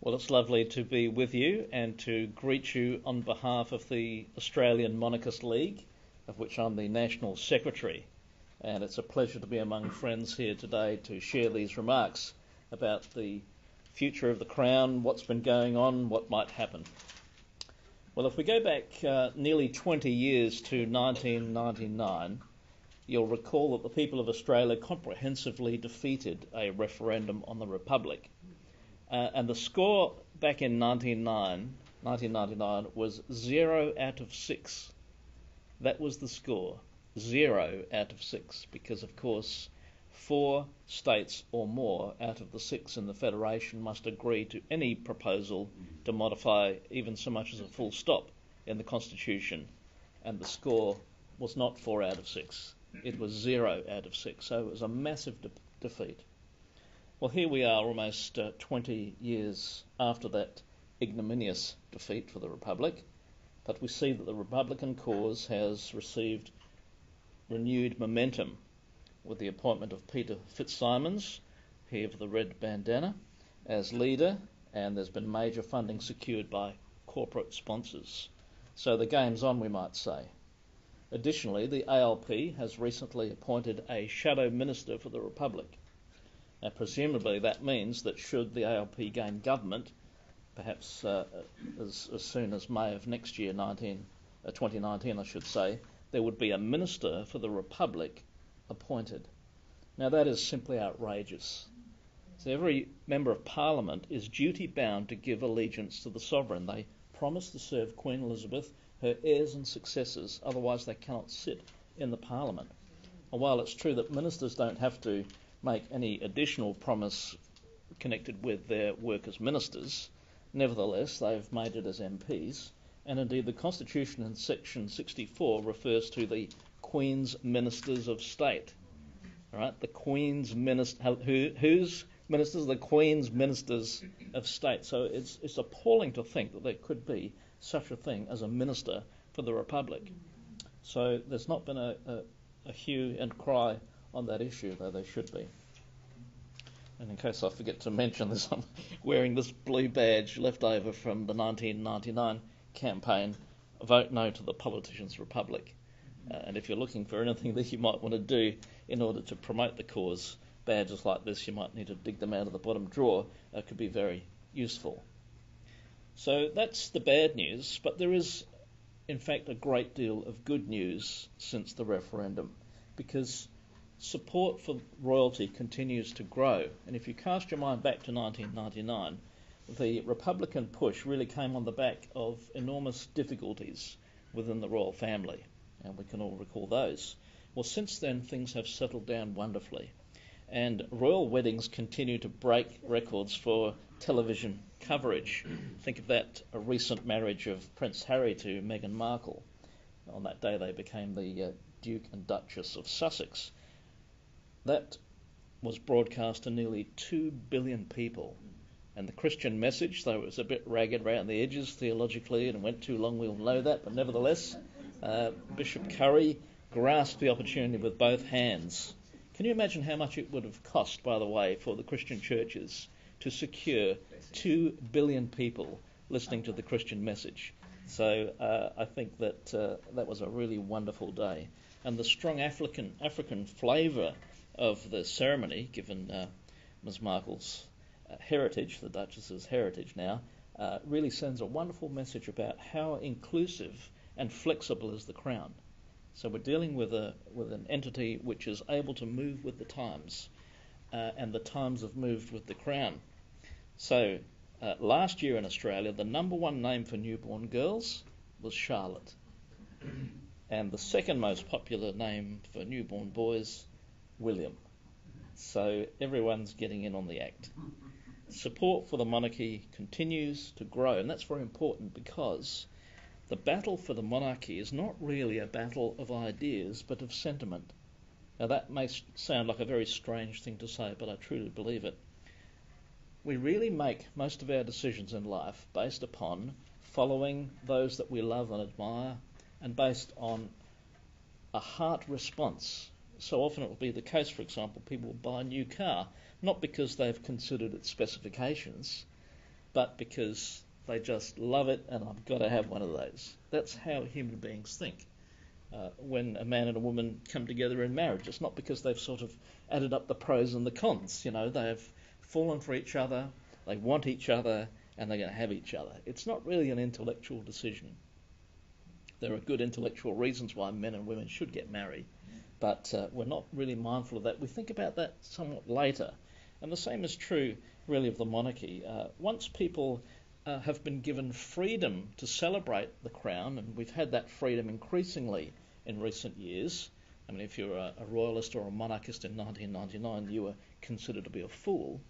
Well, it's lovely to be with you and to greet you on behalf of the Australian Monarchist League, of which I'm the National Secretary. And it's a pleasure to be among friends here today to share these remarks about the future of the Crown, what's been going on, what might happen. Well, if we go back nearly 20 years to 1999, you'll recall that the people of Australia comprehensively defeated a referendum on the Republic. And the score back in 1999 was 0 out of 6. That was the score, 0 out of 6, because of course 4 states or more out of the 6 in the Federation must agree to any proposal to modify even so much as a full stop in the Constitution, and the score was not 4 out of 6, it was 0 out of 6, so it was a massive defeat. Well, here we are almost 20 years after that ignominious defeat for the Republic, but we see that the Republican cause has received renewed momentum with the appointment of Peter Fitzsimons, he of the red bandana, as leader, and there's been major funding secured by corporate sponsors. So the game's on, we might say. Additionally, the ALP has recently appointed a shadow minister for the Republic. Now, presumably that means that should the ALP gain government, perhaps as soon as May of next year, 2019 I should say, there would be a minister for the Republic appointed. Now that is simply outrageous. So every member of Parliament is duty bound to give allegiance to the sovereign. They promise to serve Queen Elizabeth, her heirs and successors, otherwise they cannot sit in the Parliament. And while it's true that ministers don't have to make any additional promise connected with their work as ministers, nevertheless they've made it as MPs, and indeed the Constitution in section 64 refers to the Queen's Ministers of State. All right, the Queen's whose ministers? The Queen's Ministers of State. So it's appalling to think that there could be such a thing as a minister for the Republic. So there's not been a hue and cry on that issue, though there should be. And in case I forget to mention this, I'm wearing this blue badge left over from the 1999 campaign, Vote No to the Politicians' Republic. And if you're looking for anything that you might want to do in order to promote the cause, badges like this, you might need to dig them out of the bottom drawer. Could be very useful. So that's the bad news, but there is in fact a great deal of good news since the referendum, because support for royalty continues to grow. And if you cast your mind back to 1999, the Republican push really came on the back of enormous difficulties within the royal family, and we can all recall those. Well, since then things have settled down wonderfully, and royal weddings continue to break records for television coverage. Think of that, a recent marriage of Prince Harry to Meghan Markle. On that day they became the Duke and Duchess of Sussex. That was broadcast to nearly 2 billion people. And the Christian message, though it was a bit ragged around the edges theologically and went too long, we all know that, but nevertheless, Bishop Curry grasped the opportunity with both hands. Can you imagine how much it would have cost, by the way, for the Christian churches to secure 2 billion people listening to the Christian message? So I think that that was a really wonderful day. And the strong African flavour of the ceremony, given Ms Markle's heritage, the Duchess's heritage now, really sends a wonderful message about how inclusive and flexible is the Crown. So we're dealing with an entity which is able to move with the times, and the times have moved with the Crown. So last year in Australia, the number one name for newborn girls was Charlotte, and the second most popular name for newborn boys, William. So everyone's getting in on the act. Support for the monarchy continues to grow, and that's very important because the battle for the monarchy is not really a battle of ideas but of sentiment. Now that may sound like a very strange thing to say, but I truly believe it. We really make most of our decisions in life based upon following those that we love and admire, and based on a heart response. So often it will be the case, for example, people will buy a new car, not because they've considered its specifications, but because they just love it and I've got to have one of those. That's how human beings think. When a man and a woman come together in marriage, it's not because they've sort of added up the pros and the cons. They've fallen for each other, they want each other, and they're going to have each other. It's not really an intellectual decision. There are good intellectual reasons why men and women should get married, but we're not really mindful of that. We think about that somewhat later. And the same is true, really, of the monarchy. Once people have been given freedom to celebrate the crown, and we've had that freedom increasingly in recent years. I mean, if you're a royalist or a monarchist in 1999, you were considered to be a fool,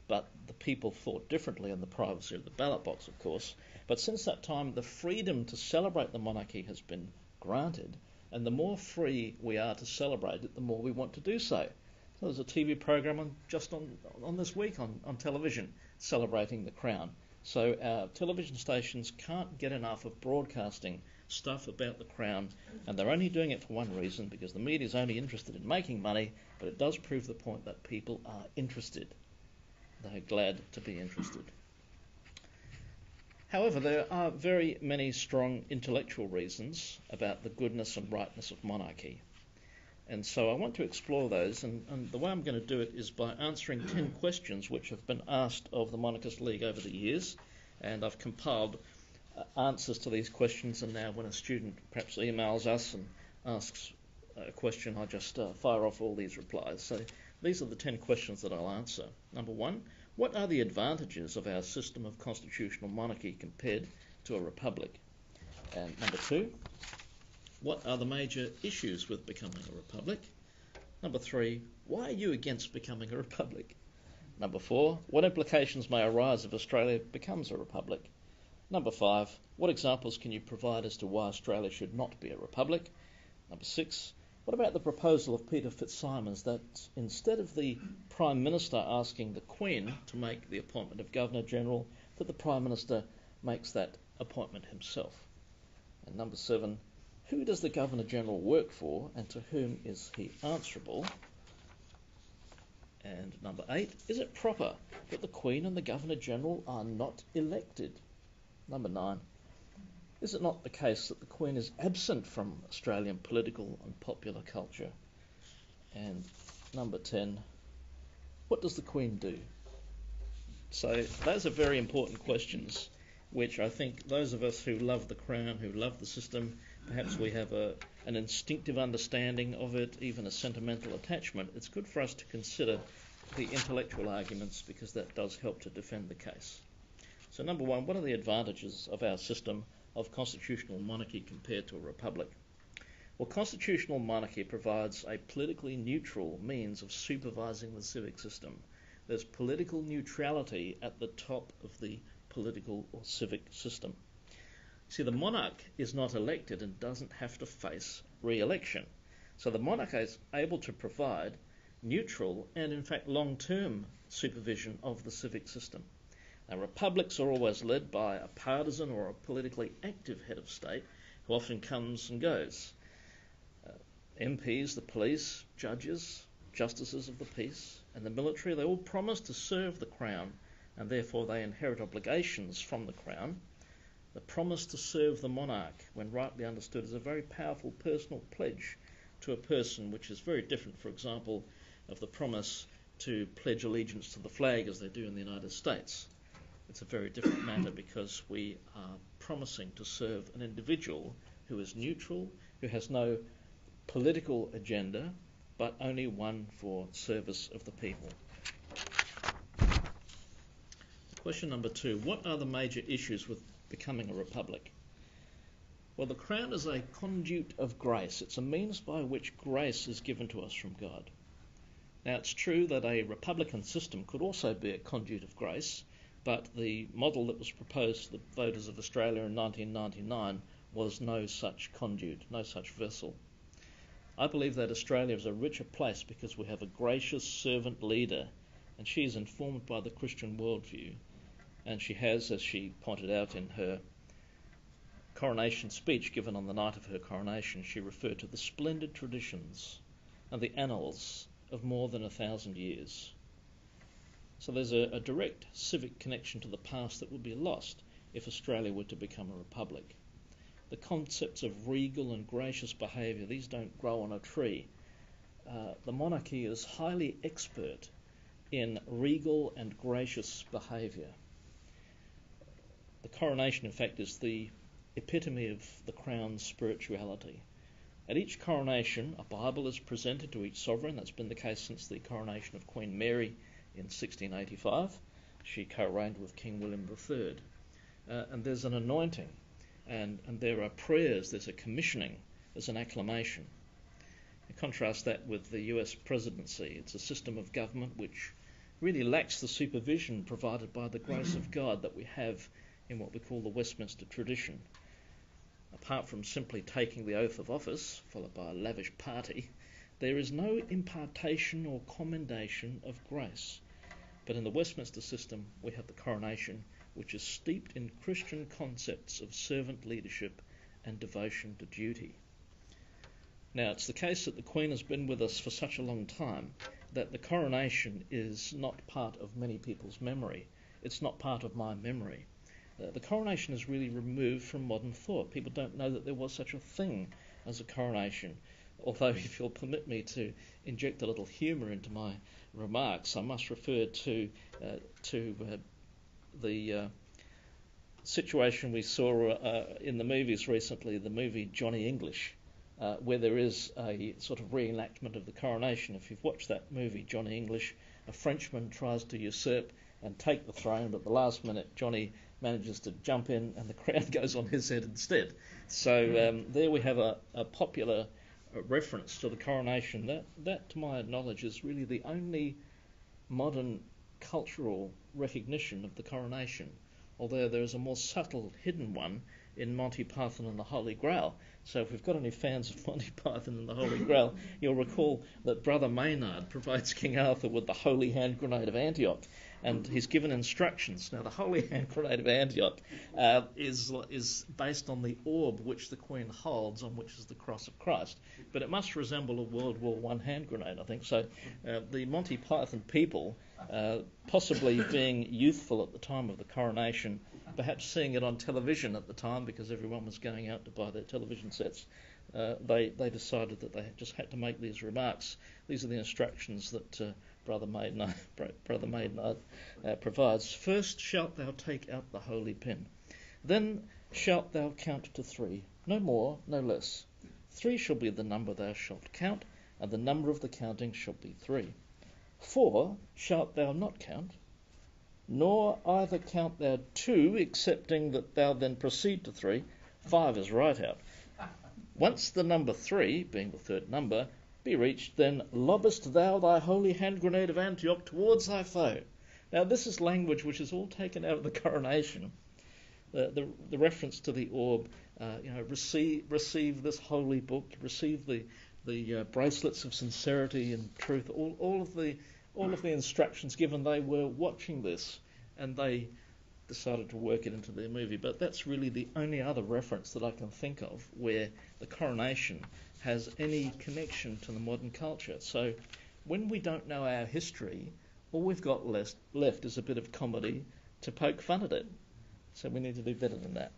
but the people thought differently in the privacy of the ballot box, of course. But since that time, the freedom to celebrate the monarchy has been granted, and the more free we are to celebrate it, the more we want to do so. So there's a TV program on this week on television celebrating the crown. So our television stations can't get enough of broadcasting stuff about the crown, and they're only doing it for one reason, because the media is only interested in making money, but it does prove the point that people are interested. They're glad to be interested. However, there are very many strong intellectual reasons about the goodness and rightness of monarchy. And so I want to explore those, and the way I'm going to do it is by answering 10 questions which have been asked of the Monarchist League over the years, and I've compiled answers to these questions, and now when a student perhaps emails us and asks a question, I just fire off all these replies. So these are the 10 questions that I'll answer. Number 1, what are the advantages of our system of constitutional monarchy compared to a republic? And number 2, what are the major issues with becoming a republic? Number 3, why are you against becoming a republic? Number 4, what implications may arise if Australia becomes a republic? Number 5, what examples can you provide as to why Australia should not be a republic? Number 6, what about the proposal of Peter Fitzsimons that instead of the Prime Minister asking the Queen to make the appointment of Governor-General, that the Prime Minister makes that appointment himself? And number 7, who does the Governor-General work for, and to whom is he answerable? And number 8, is it proper that the Queen and the Governor-General are not elected? Number 9, is it not the case that the Queen is absent from Australian political and popular culture? And number 10, what does the Queen do? So those are very important questions, which I think those of us who love the Crown, who love the system, perhaps we have an instinctive understanding of it, even a sentimental attachment. It's good for us to consider the intellectual arguments, because that does help to defend the case. So number 1, what are the advantages of our system of constitutional monarchy compared to a republic? Well, constitutional monarchy provides a politically neutral means of supervising the civic system. There's political neutrality at the top of the political or civic system. See, the monarch is not elected and doesn't have to face re-election. So the monarch is able to provide neutral and, in fact, long-term supervision of the civic system. Now, republics are always led by a partisan or a politically active head of state who often comes and goes. MPs, the police, judges, justices of the peace, and the military, they all promise to serve the Crown, and therefore they inherit obligations from the Crown. The promise to serve the monarch, when rightly understood, is a very powerful personal pledge to a person, which is very different, for example, of the promise to pledge allegiance to the flag as they do in the United States. It's a very different matter, because we are promising to serve an individual who is neutral, who has no political agenda, but only one for service of the people. Question number 2, what are the major issues with becoming a republic? Well, the Crown is a conduit of grace. It's a means by which grace is given to us from God. Now, it's true that a republican system could also be a conduit of grace, but the model that was proposed to the voters of Australia in 1999 was no such conduit, no such vessel. I believe that Australia is a richer place because we have a gracious servant leader, and she is informed by the Christian worldview. And she has, as she pointed out in her coronation speech given on the night of her coronation, she referred to the splendid traditions and the annals of more than 1,000 years. So there's a direct civic connection to the past that would be lost if Australia were to become a republic. The concepts of regal and gracious behaviour, these don't grow on a tree. The monarchy is highly expert in regal and gracious behaviour. The coronation effect is the epitome of the crown's spirituality. At each coronation, a Bible is presented to each sovereign. That's been the case since the coronation of Queen Mary in 1685. She co-reigned with King William III. And there's an anointing, and there are prayers, there's a commissioning, there's an acclamation. You contrast that with the US presidency. It's a system of government which really lacks the supervision provided by the grace of God that we have in what we call the Westminster tradition. Apart from simply taking the oath of office, followed by a lavish party, there is no impartation or commendation of grace. But in the Westminster system, we have the coronation, which is steeped in Christian concepts of servant leadership and devotion to duty. Now, it's the case that the Queen has been with us for such a long time that the coronation is not part of many people's memory. It's not part of my memory. The coronation is really removed from modern thought. People don't know that there was such a thing as a coronation. Although, if you'll permit me to inject a little humour into my remarks, I must refer to the situation we saw in the movies recently, the movie Johnny English, where there is a sort of reenactment of the coronation. If you've watched that movie, Johnny English, a Frenchman tries to usurp and take the throne, but at the last minute Johnny manages to jump in and the crown goes on his head instead. So there we have a popular reference to the coronation. That, to my knowledge, is really the only modern cultural recognition of the coronation, although there is a more subtle hidden one in Monty Python and the Holy Grail. So if we've got any fans of Monty Python and the Holy Grail, you'll recall that Brother Maynard provides King Arthur with the holy hand grenade of Antioch, and he's given instructions. Now, the holy hand grenade of Antioch is based on the orb which the Queen holds, on which is the cross of Christ, but it must resemble a World War I hand grenade, I think. So the Monty Python people, possibly being youthful at the time of the coronation, perhaps seeing it on television at the time because everyone was going out to buy their television sets, they decided that they just had to make these remarks. These are the instructions that Brother Maynard provides. First shalt thou take out the holy pin. Then shalt thou count to 3, no more, no less. 3 shall be the number thou shalt count, and the number of the counting shall be 3. 4 shalt thou not count, nor either count thou 2, excepting that thou then proceed to 3. 5 is right out. Once the number 3, being the third number, be reached, then lobbest thou thy holy hand grenade of Antioch towards thy foe. Now this is language which is all taken out of the coronation. The reference to the orb, receive this holy book, receive the bracelets of sincerity and truth. All of the instructions given, they were watching this, and they decided to work it into their movie. But that's really the only other reference that I can think of where the coronation has any connection to the modern culture. So when we don't know our history, all we've got left is a bit of comedy to poke fun at it. So we need to do better than that.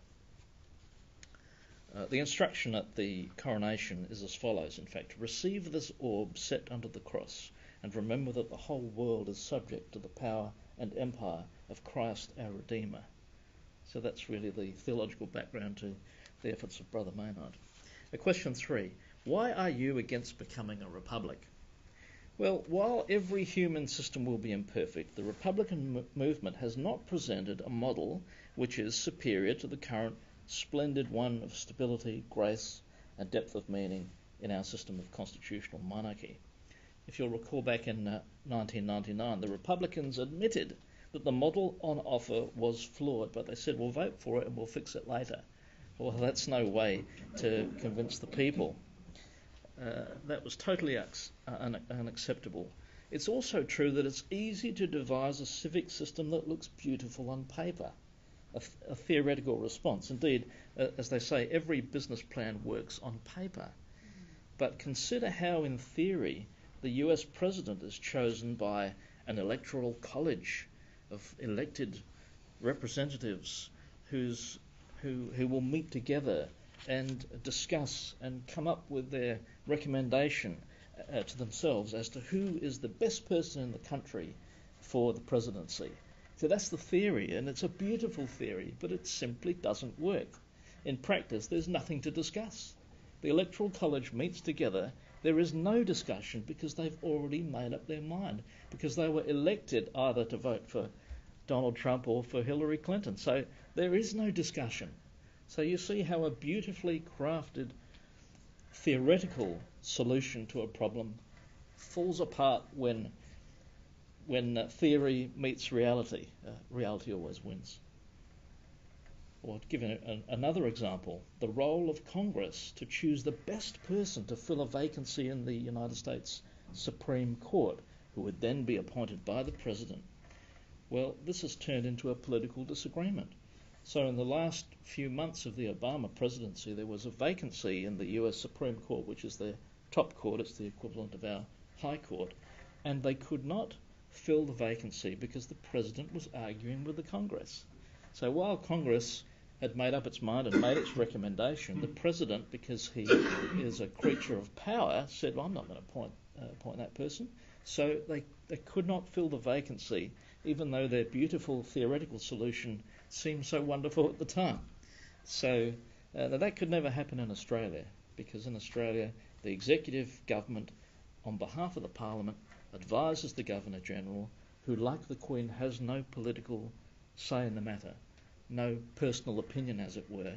The instruction at the coronation is as follows, in fact: receive this orb set under the cross, and remember that the whole world is subject to the power and empire of Christ our Redeemer. So that's really the theological background to the efforts of Brother Maynard. Question 3. Why are you against becoming a republic? Well, while every human system will be imperfect, the Republican movement has not presented a model which is superior to the current splendid one of stability, grace, and depth of meaning in our system of constitutional monarchy. If you'll recall, back in 1999, the Republicans admitted that the model on offer was flawed, but they said, we'll vote for it and we'll fix it later. Well, that's no way to convince the people. That was totally unacceptable. It's also true that it's easy to devise a civic system that looks beautiful on paper, a theoretical response. Indeed, as they say, every business plan works on paper. But consider how, in theory, the US president is chosen by an electoral college of elected representatives who will meet together and discuss and come up with their recommendation to themselves as to who is the best person in the country for the presidency. So that's the theory, and it's a beautiful theory, but it simply doesn't work. In practice, there's nothing to discuss. The Electoral College meets together. There is no discussion because they've already made up their mind, because they were elected either to vote for Donald Trump or for Hillary Clinton. So there is no discussion. So you see how a beautifully crafted theoretical solution to a problem falls apart when theory meets reality. Reality always wins. Or given another example, the role of Congress to choose the best person to fill a vacancy in the United States Supreme Court, who would then be appointed by the President. Well, this has turned into a political disagreement. So in the last few months of the Obama presidency, there was a vacancy in the US Supreme Court, which is the top court. It's the equivalent of our High Court. And they could not fill the vacancy because the President was arguing with the Congress. So while Congress had made up its mind and made its recommendation, the President, because he is a creature of power, said, well, I'm not going to appoint that person. So they could not fill the vacancy, even though their beautiful theoretical solution seemed so wonderful at the time. So that could never happen in Australia, because in Australia, the executive government, on behalf of the Parliament, advises the Governor-General, who, like the Queen, has no political say in the matter, no personal opinion, as it were,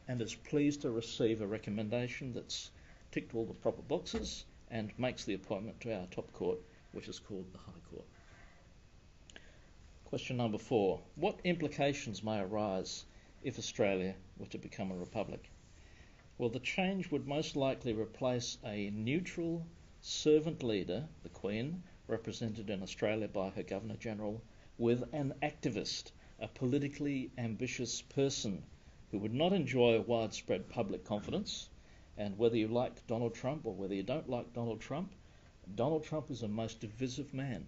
and is pleased to receive a recommendation that's ticked all the proper boxes and makes the appointment to our top court, which is called the High Court. Question number 4. What implications may arise if Australia were to become a republic? Well, the change would most likely replace a neutral servant leader, the Queen, represented in Australia by her Governor-General, with an activist, a politically ambitious person who would not enjoy widespread public confidence. And whether you like Donald Trump or whether you don't like Donald Trump is a most divisive man.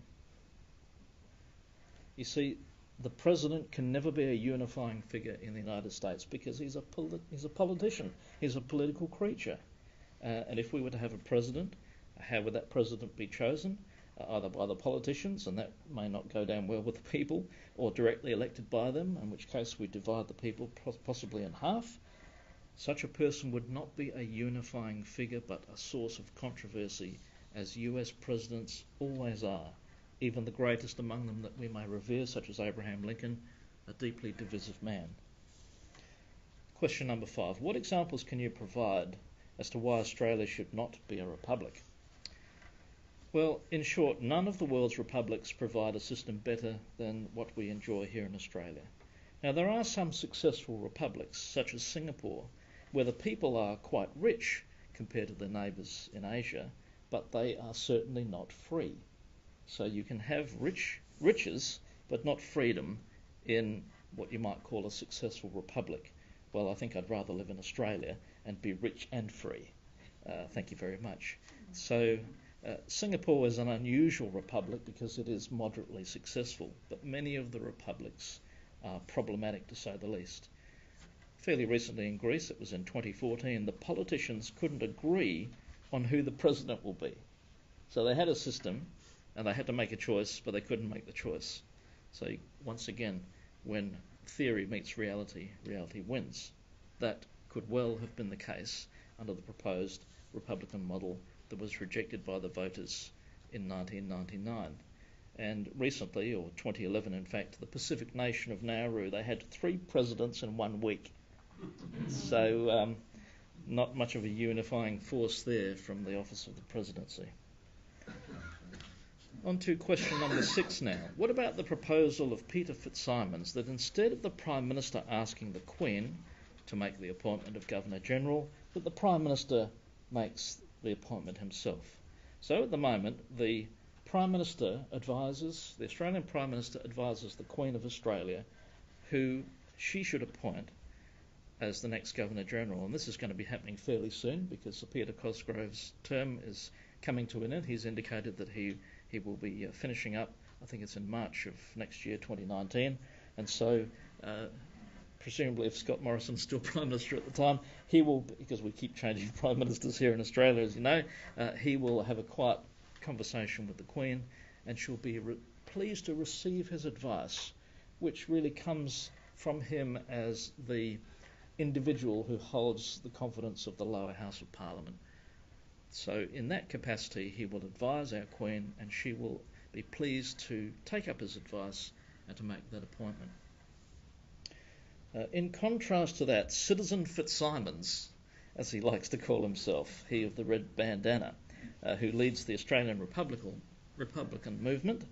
You see, the President can never be a unifying figure in the United States because he's a politician. He's a political creature. And if we were to have a president, how would that president be chosen? Either by the politicians, and that may not go down well with the people, or directly elected by them, in which case we divide the people possibly in half. Such a person would not be a unifying figure, but a source of controversy, as US presidents always are, even the greatest among them that we may revere, such as Abraham Lincoln, a deeply divisive man. Question number 5. What examples can you provide as to why Australia should not be a republic? Well, in short, none of the world's republics provide a system better than what we enjoy here in Australia. Now, there are some successful republics, such as Singapore, where the people are quite rich compared to their neighbours in Asia, but they are certainly not free. So you can have riches, but not freedom in what you might call a successful republic. Well, I think I'd rather live in Australia and be rich and free. Thank you very much. So Singapore is an unusual republic because it is moderately successful, but many of the republics are problematic, to say the least. Fairly recently in Greece, it was in 2014, the politicians couldn't agree on who the president will be. So they had a system and they had to make a choice, but they couldn't make the choice. So once again, when theory meets reality, reality wins. That could well have been the case under the proposed Republican model that was rejected by the voters in 1999. And recently, or 2011 in fact, the Pacific nation of Nauru, they had 3 presidents in 1 week. So not much of a unifying force there from the office of the presidency. On to question number 6 now. What about the proposal of Peter Fitzsimons that instead of the Prime Minister asking the Queen to make the appointment of Governor-General, that the Prime Minister makes the appointment himself? So at the moment, the Prime Minister advises, the Australian Prime Minister advises the Queen of Australia who she should appoint as the next Governor-General. And this is going to be happening fairly soon because Sir Peter Cosgrove's term is coming to an end. He's indicated that he will be finishing up I think it's in March of next year, 2019, and so presumably if Scott Morrison's still Prime Minister at the time, he will, because we keep changing Prime Ministers here in Australia, as you know, he will have a quiet conversation with the Queen, and she'll be pleased to receive his advice, which really comes from him as the individual who holds the confidence of the lower house of Parliament. So in that capacity, he will advise our Queen, and she will be pleased to take up his advice and to make that appointment. In contrast to that, Citizen Fitzsimons, as he likes to call himself, he of the red bandana, who leads the Australian Republican movement,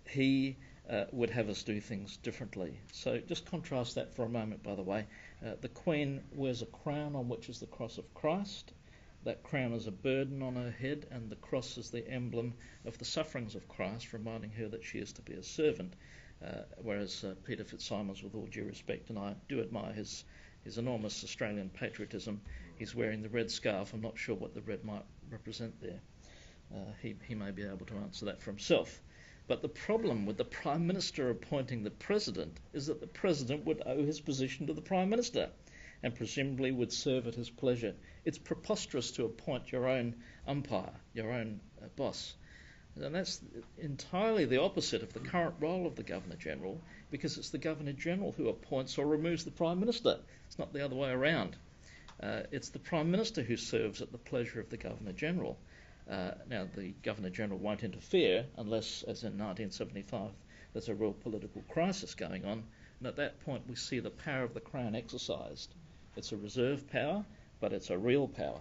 he would have us do things differently. So just contrast that for a moment, by the way. The Queen wears a crown on which is the cross of Christ. That crown is a burden on her head, and the cross is the emblem of the sufferings of Christ, reminding her that she is to be a servant. Whereas Peter Fitzsimons, with all due respect, and I do admire his enormous Australian patriotism, he's wearing the red scarf. I'm not sure what the red might represent there. He may be able to answer that for himself. But the problem with the Prime Minister appointing the President is that the President would owe his position to the Prime Minister, and presumably would serve at his pleasure. It's preposterous to appoint your own umpire, your own boss. And that's entirely the opposite of the current role of the Governor-General, because it's the Governor-General who appoints or removes the Prime Minister. It's not the other way around. It's the Prime Minister who serves at the pleasure of the Governor-General. Now, the Governor-General won't interfere unless, as in 1975, there's a real political crisis going on, and at that point we see the power of the Crown exercised. It's a reserve power, but it's a real power.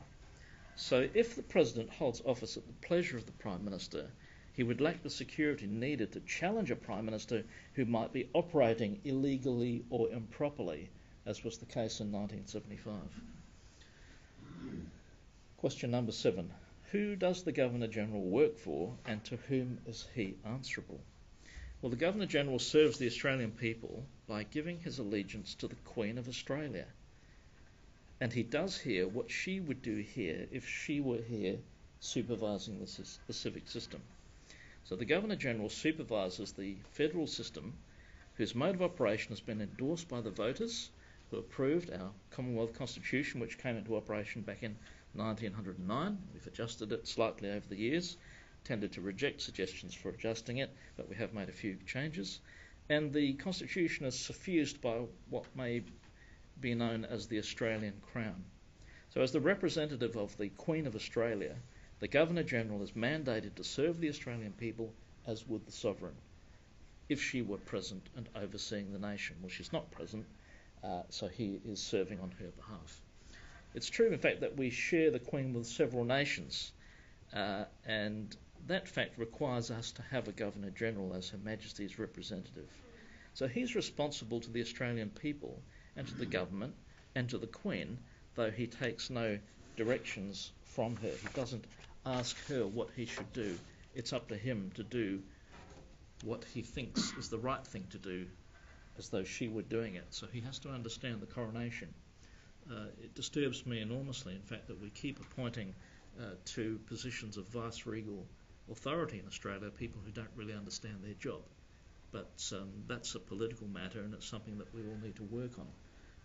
So if the President holds office at the pleasure of the Prime Minister, he would lack the security needed to challenge a Prime Minister who might be operating illegally or improperly, as was the case in 1975. Question number 7. Who does the Governor-General work for, and to whom is he answerable? Well, the Governor-General serves the Australian people by giving his allegiance to the Queen of Australia. And he does here what she would do here if she were here supervising the civic system. So the Governor-General supervises the federal system, whose mode of operation has been endorsed by the voters who approved our Commonwealth Constitution, which came into operation back in 1909. We've adjusted it slightly over the years, tended to reject suggestions for adjusting it, but we have made a few changes. And the Constitution is suffused by what may be known as the Australian Crown. So as the representative of the Queen of Australia, the Governor-General is mandated to serve the Australian people as would the Sovereign, if she were present and overseeing the nation. Well, she's not present, so he is serving on her behalf. It's true, in fact, that we share the Queen with several nations, and that fact requires us to have a Governor-General as Her Majesty's representative. So he's responsible to the Australian people and to the government and to the Queen, though he takes no directions from her. He doesn't ask her what he should do. It's up to him to do what he thinks is the right thing to do, as though she were doing it. So he has to understand the coronation. It disturbs me enormously, in fact, that we keep appointing to positions of vice-regal authority in Australia people who don't really understand their job. But that's a political matter, and it's something that we all need to work on.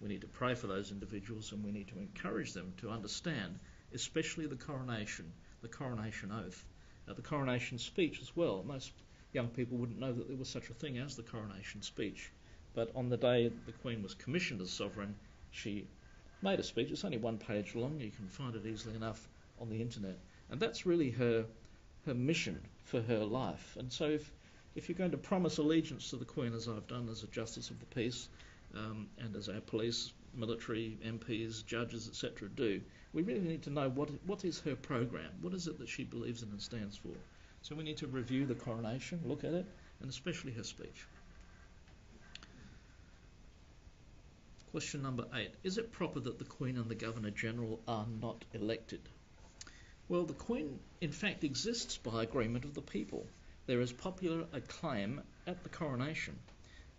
We need to pray for those individuals, and we need to encourage them to understand, especially the coronation oath, the coronation speech as well. Most young people wouldn't know that there was such a thing as the coronation speech. But on the day the Queen was commissioned as Sovereign, she made a speech. It's only one page long. You can find it easily enough on the internet. And that's really her mission for her life. And so if you're going to promise allegiance to the Queen, as I've done as a Justice of the Peace, and as our police, military, MPs, judges, etc. do, we really need to know what is her program, what is it that she believes in and stands for. So we need to review the coronation, look at it, and especially her speech. Question number 8. Is it proper that the Queen and the Governor-General are not elected? Well, the Queen, in fact, exists by agreement of the people. There is popular acclaim at the coronation.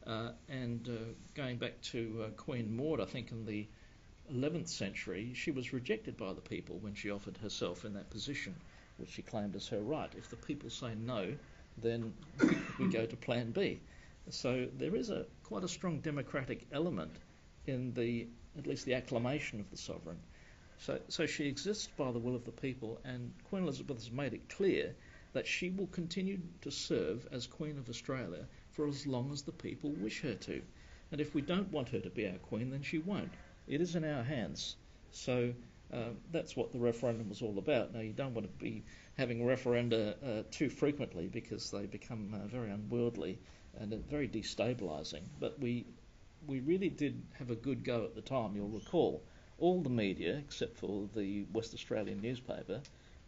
And going back to Queen Maud, I think in the 11th century, she was rejected by the people when she offered herself in that position, which she claimed as her right. If the people say no, then we go to Plan B. So there is quite a strong democratic element in at least the acclamation of the sovereign. So she exists by the will of the people, and Queen Elizabeth has made it clear that she will continue to serve as Queen of Australia for as long as the people wish her to. And if we don't want her to be our Queen, then she won't. It is in our hands. So that's what the referendum was all about. Now, you don't want to be having referenda too frequently because they become very unwieldy and very destabilising. But we really did have a good go at the time. You'll recall all the media, except for the West Australian newspaper,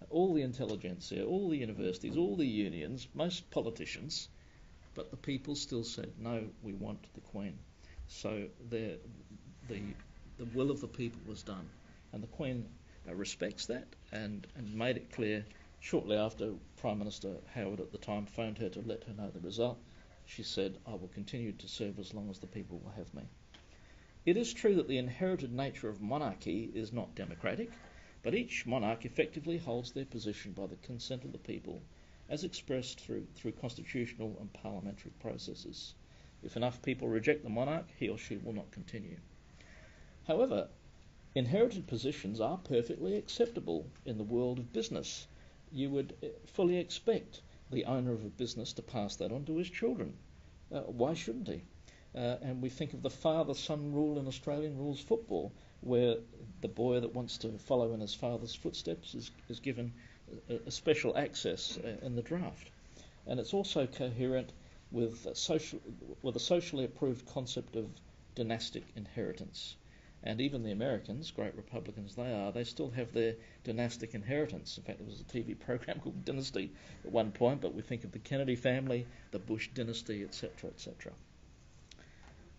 all the intelligentsia, all the universities, all the unions, most politicians, but the people still said, no, we want the Queen. So the will of the people was done. And the Queen respects that and made it clear shortly after Prime Minister Howard at the time phoned her to let her know the result. She said, I will continue to serve as long as the people will have me. It is true that the inherited nature of monarchy is not democratic, but each monarch effectively holds their position by the consent of the people, as expressed through constitutional and parliamentary processes. If enough people reject the monarch, he or she will not continue. However, inherited positions are perfectly acceptable in the world of business. You would fully expect the owner of a business to pass that on to his children. Why shouldn't he? And we think of the father-son rule in Australian rules football, where the boy that wants to follow in his father's footsteps is given a special access in the draft. And it's also coherent with a socially approved concept of dynastic inheritance. And even the Americans, great Republicans they still have their dynastic inheritance. In fact, there was a TV program called Dynasty at one point, but we think of the Kennedy family, the Bush dynasty, etc., etc.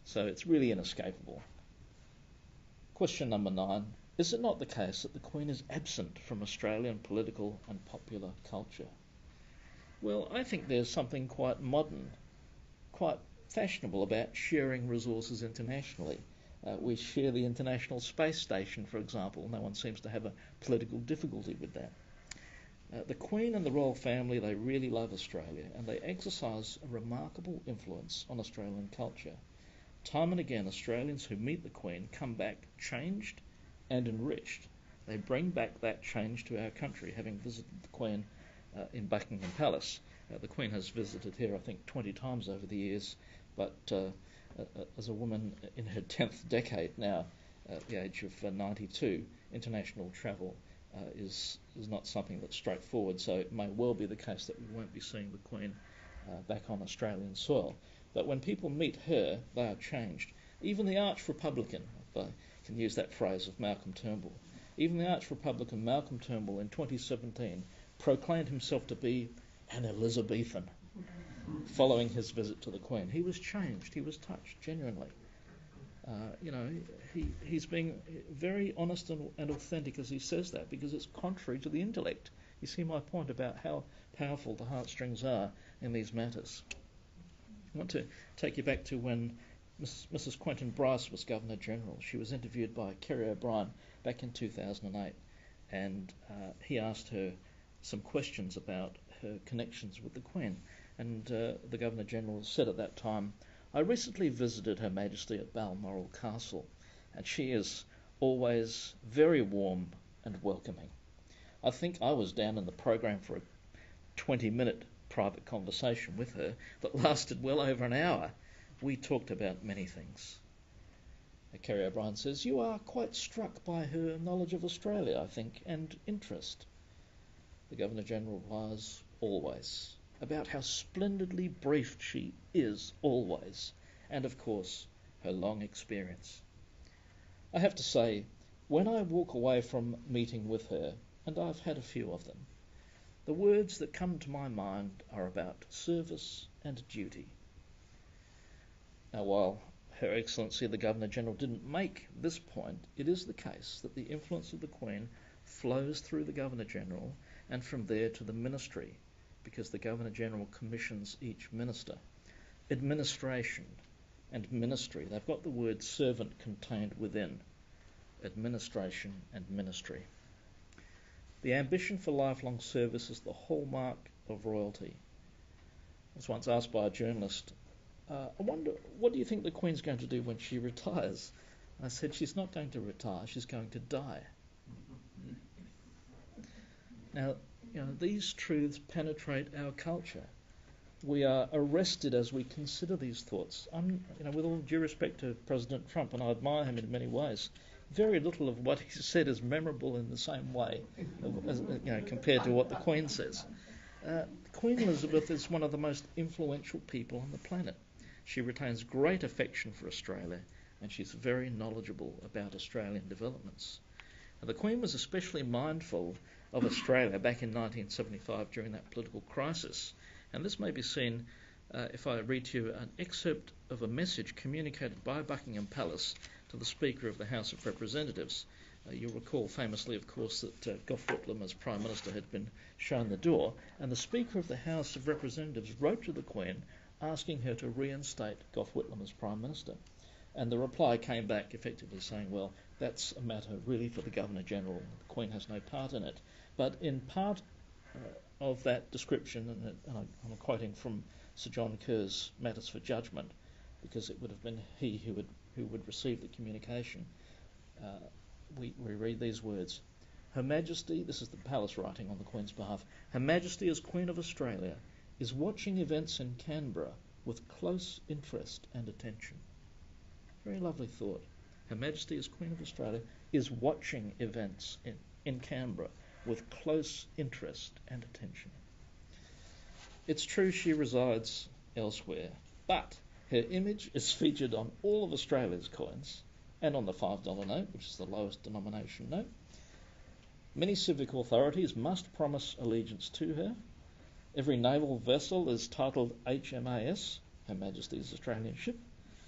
So it's really inescapable. Question number 9. Is it not the case that the Queen is absent from Australian political and popular culture? Well, I think there's something quite modern, quite fashionable about sharing resources internationally. We share the International Space Station, for example. No one seems to have a political difficulty with that. The Queen and the royal family, they really love Australia, and they exercise a remarkable influence on Australian culture. Time and again, Australians who meet the Queen come back changed and enriched. They bring back that change to our country, having visited the Queen in Buckingham Palace. The Queen has visited here, I think, 20 times over the years, but as a woman in her 10th decade now, at the age of 92, international travel is not something that's straightforward, so it may well be the case that we won't be seeing the Queen back on Australian soil. But when people meet her, they are changed. Even the arch-Republican, if I can use that phrase of Malcolm Turnbull, even the arch-Republican Malcolm Turnbull in 2017 proclaimed himself to be an Elizabethan following his visit to the Queen. He was changed, he was touched, genuinely. He's being very honest and authentic as he says that, because it's contrary to the intellect. You see my point about how powerful the heartstrings are in these matters. I want to take you back to when Mrs. Quentin Bryce was Governor-General. She was interviewed by Kerry O'Brien back in 2008, and he asked her some questions about her connections with the Queen. And the Governor-General said at that time, I recently visited Her Majesty at Balmoral Castle, and she is always very warm and welcoming. I think I was down in the program for a 20-minute private conversation with her that lasted well over an hour. We talked about many things. Kerry O'Brien says, you are quite struck by her knowledge of Australia, I think, and interest. The Governor-General replies, always. About how splendidly briefed she is always, and of course her long experience. I have to say, when I walk away from meeting with her, and I've had a few of them, the words that come to my mind are about service and duty. Now, while Her Excellency the Governor-General didn't make this point, it is the case that the influence of the Queen flows through the Governor-General and from there to the Ministry, because the Governor-General commissions each minister. Administration and ministry, they've got the word servant contained within. Administration and ministry. The ambition for lifelong service is the hallmark of royalty. was once asked by a journalist, I wonder, what do you think the Queen's going to do when she retires? I said, she's not going to retire, she's going to die. Now, these truths penetrate our culture. We are arrested as we consider these thoughts. With all due respect to President Trump, and I admire him in many ways, very little of what he said is memorable in the same way, compared to what the Queen says. Queen Elizabeth is one of the most influential people on the planet. She retains great affection for Australia, and she's very knowledgeable about Australian developments. Now, the Queen was especially mindful of Australia back in 1975 during that political crisis. And this may be seen if I read to you an excerpt of a message communicated by Buckingham Palace to the Speaker of the House of Representatives. You'll recall famously, of course, that Gough Whitlam as Prime Minister had been shown the door, and the Speaker of the House of Representatives wrote to the Queen asking her to reinstate Gough Whitlam as Prime Minister. And the reply came back effectively saying, well, that's a matter really for the Governor-General. The Queen has no part in it. But in part of that description, and I'm quoting from Sir John Kerr's Matters for Judgment, because it would have been he who would receive the communication, we read these words. Her Majesty, this is the Palace writing on the Queen's behalf, Her Majesty as Queen of Australia is watching events in Canberra with close interest and attention. Very lovely thought. Her Majesty as Queen of Australia is watching events in Canberra with close interest and attention. It's true she resides elsewhere, but her image is featured on all of Australia's coins and on the $5 note, which is the lowest denomination note. Many civic authorities must promise allegiance to her. Every naval vessel is titled HMAS, Her Majesty's Australian ship.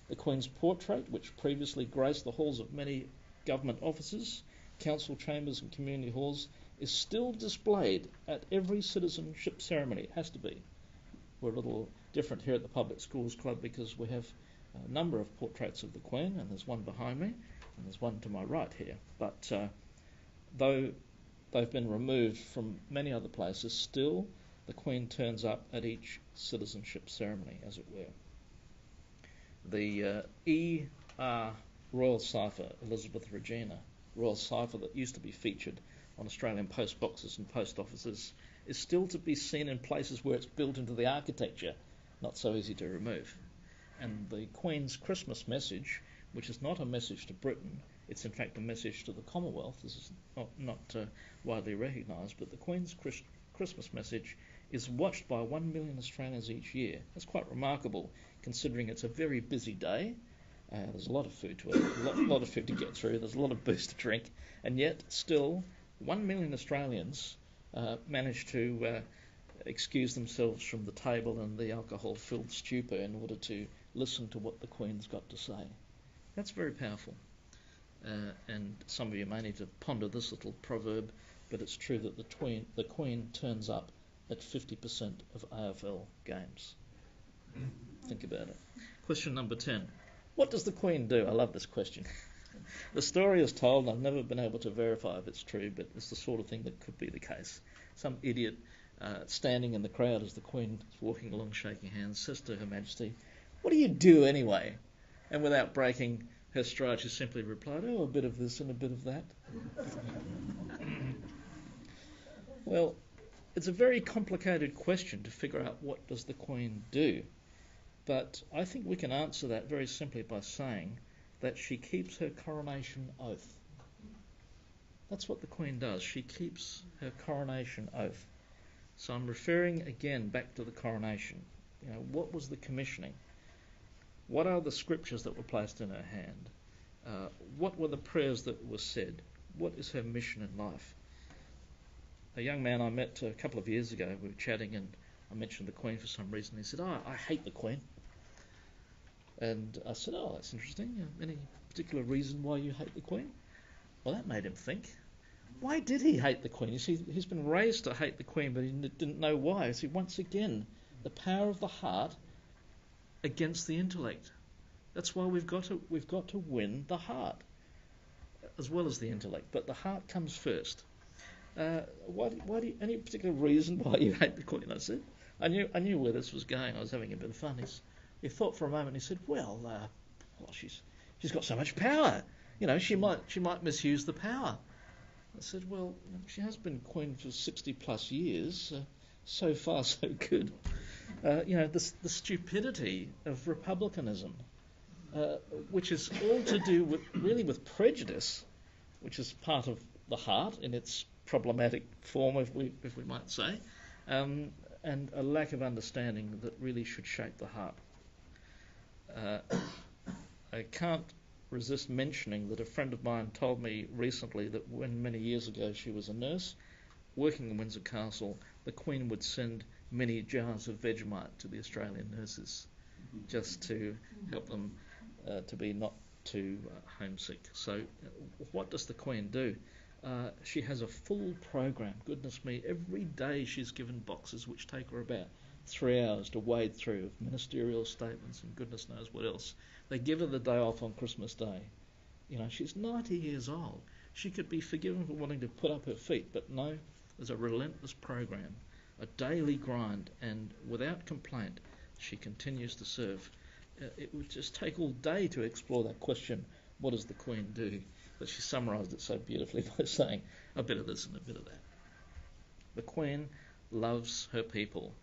The Queen's portrait, which previously graced the halls of many government offices, council chambers and community halls, is still displayed at every citizenship ceremony. It has to be. We're a little different here at the Public Schools Club because we have a number of portraits of the Queen, and there's one behind me, and there's one to my right here. But though they've been removed from many other places, still the Queen turns up at each citizenship ceremony, as it were. The E.R. Royal Cipher, Elizabeth Regina, Royal Cipher that used to be featured on Australian post boxes and post offices, is still to be seen in places where it's built into the architecture, not so easy to remove. And the Queen's Christmas message, which is not a message to Britain, it's in fact a message to the Commonwealth. This is not widely recognised, but the Queen's Christmas message is watched by 1 million Australians each year. That's quite remarkable, considering it's a very busy day. There's a lot of food to eat, a lot of food to get through, there's a lot of booze to drink, and yet still 1 million Australians manage to excuse themselves from the table and the alcohol-filled stupor in order to listen to what the Queen's got to say. That's very powerful. And some of you may need to ponder this little proverb, but it's true that the Queen turns up at 50% of AFL games. Think about it. Question number 10. What does the Queen do? I love this question. The story is told, and I've never been able to verify if it's true, but it's the sort of thing that could be the case. Some idiot standing in the crowd as the Queen is walking along shaking hands says to Her Majesty, "What do you do anyway?" And without breaking her stride, she simply replied, "Oh, a bit of this and a bit of that." Well, it's a very complicated question to figure out what does the Queen do. But I think we can answer that very simply by saying that she keeps her coronation oath. That's what the Queen does. She keeps her coronation oath. So I'm referring again back to the coronation. What was the commissioning? What are the scriptures that were placed in her hand? What were the prayers that were said? What is her mission in life? A young man I met a couple of years ago, we were chatting, and I mentioned the Queen for some reason. He said, "Oh, I hate the Queen." And I said, "Oh, that's interesting. Any particular reason why you hate the Queen?" Well, that made him think. Why did he hate the Queen? You see, he's been raised to hate the Queen, but he didn't know why. See, once again, the power of the heart against the intellect. That's why we've got to win the heart as well as the intellect. But the heart comes first. Why do you, any particular reason why you hate the Queen? I said, I knew where this was going. I was having a bit of fun. He thought for a moment. He said, "Well, she's got so much power. She might misuse the power." I said, "Well, she has been queen for 60 plus years. So far, so good. The stupidity of republicanism, which is all to do with prejudice, which is part of the heart in its problematic form, if we might say, and a lack of understanding that really should shape the heart." I can't resist mentioning that a friend of mine told me recently that when many years ago she was a nurse working in Windsor Castle, the Queen would send many jars of Vegemite to the Australian nurses just to help them to be not too homesick. So what does the Queen do? She has a full program. Goodness me, every day she's given boxes which take her about 3 hours to wade through of ministerial statements and goodness knows what else. They give her the day off on Christmas Day. She's 90 years old. She could be forgiven for wanting to put up her feet, but no, there's a relentless program, a daily grind, and without complaint, she continues to serve. It would just take all day to explore that question, what does the Queen do? But she summarised it so beautifully by saying a bit of this and a bit of that. The Queen loves her people.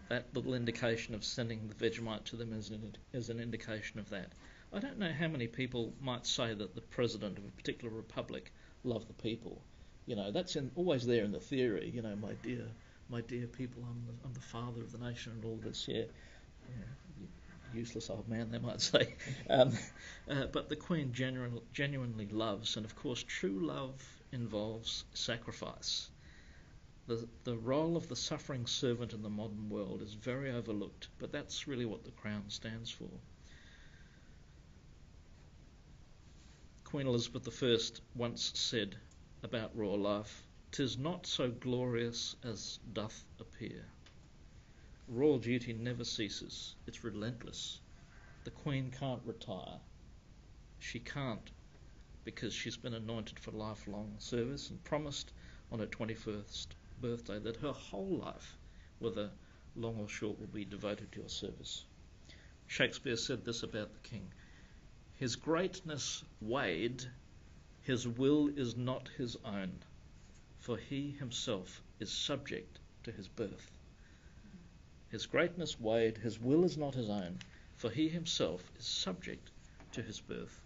That little indication of sending the Vegemite to them is an indication of that. I don't know how many people might say that the president of a particular republic love the people. That's always there in the theory. My dear people, I'm the father of the nation and all this. Useless old man, they might say. But the Queen genuinely loves, and of course, true love involves sacrifice. The role of the suffering servant in the modern world is very overlooked, but that's really what the Crown stands for. Queen Elizabeth I once said about royal life, "'Tis not so glorious as doth appear." Royal duty never ceases. It's relentless. The Queen can't retire. She can't, because she's been anointed for lifelong service and promised on her 21st birthday that her whole life, whether long or short, will be devoted to your service. Shakespeare said this about the king: "His greatness weighed, his will is not his own, for he himself is subject to his birth." His greatness weighed, his will is not his own, for he himself is subject to his birth.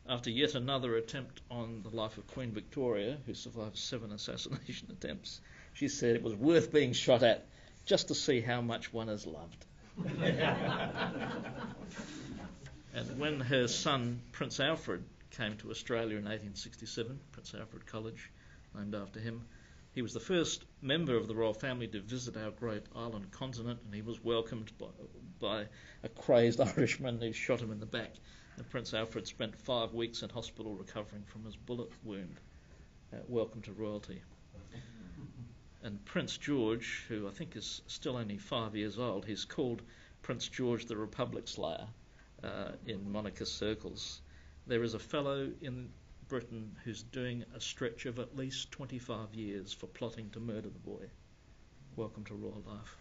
After yet another attempt on the life of Queen Victoria, who survived 7 assassination attempts, she said it was worth being shot at just to see how much one is loved. And when her son, Prince Alfred, came to Australia in 1867, Prince Alfred College, named after him, he was the first member of the royal family to visit our great island continent, and he was welcomed by a crazed Irishman who shot him in the back. And Prince Alfred spent 5 weeks in hospital recovering from his bullet wound. Welcome to royalty. And Prince George, who I think is still only 5 years old, he's called Prince George the Republic Slayer in monarchist circles. There is a fellow in Britain who's doing a stretch of at least 25 years for plotting to murder the boy. Welcome to royal life.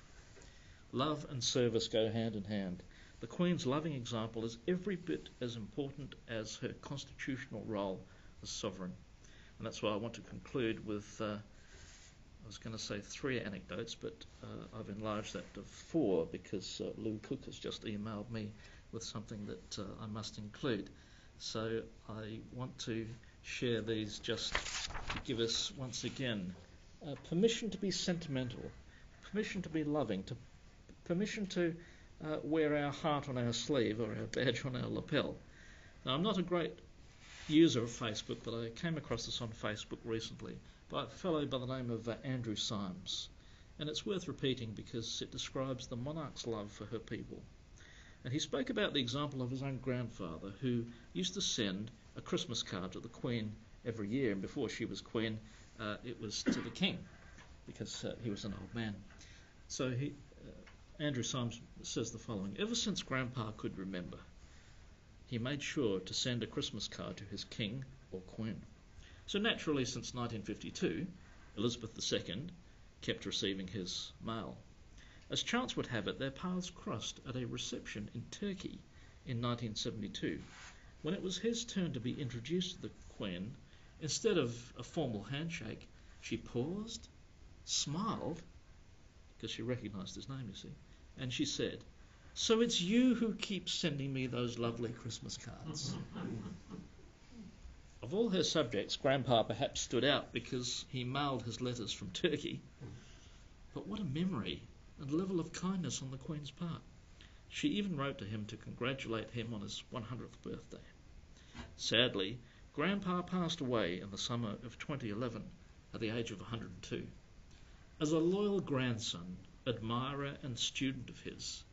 Love and service go hand in hand. The Queen's loving example is every bit as important as her constitutional role as sovereign. And that's why I want to conclude with, I was going to say 3 anecdotes, but I've enlarged that to 4 because Lou Cook has just emailed me with something that I must include. So I want to share these just to give us, once again, permission to be sentimental, permission to be loving, permission to wear our heart on our sleeve or our badge on our lapel. Now, I'm not a great user of Facebook, but I came across this on Facebook recently by a fellow by the name of Andrew Symes. And it's worth repeating because it describes the monarch's love for her people. And he spoke about the example of his own grandfather, who used to send a Christmas card to the Queen every year. And before she was Queen, it was to the King, because he was an old man. So Andrew Symes says the following: "Ever since Grandpa could remember, he made sure to send a Christmas card to his King or Queen. So naturally, since 1952, Elizabeth II kept receiving his mail. As chance would have it, their paths crossed at a reception in Turkey in 1972. When it was his turn to be introduced to the Queen, instead of a formal handshake, she paused, smiled, because she recognised his name, you see, and she said, "So it's you who keep sending me those lovely Christmas cards." Of all her subjects, Grandpa perhaps stood out because he mailed his letters from Turkey. But what a memory and level of kindness on the Queen's part. She even wrote to him to congratulate him on his 100th birthday. Sadly, Grandpa passed away in the summer of 2011 at the age of 102. As a loyal grandson, admirer and student of his,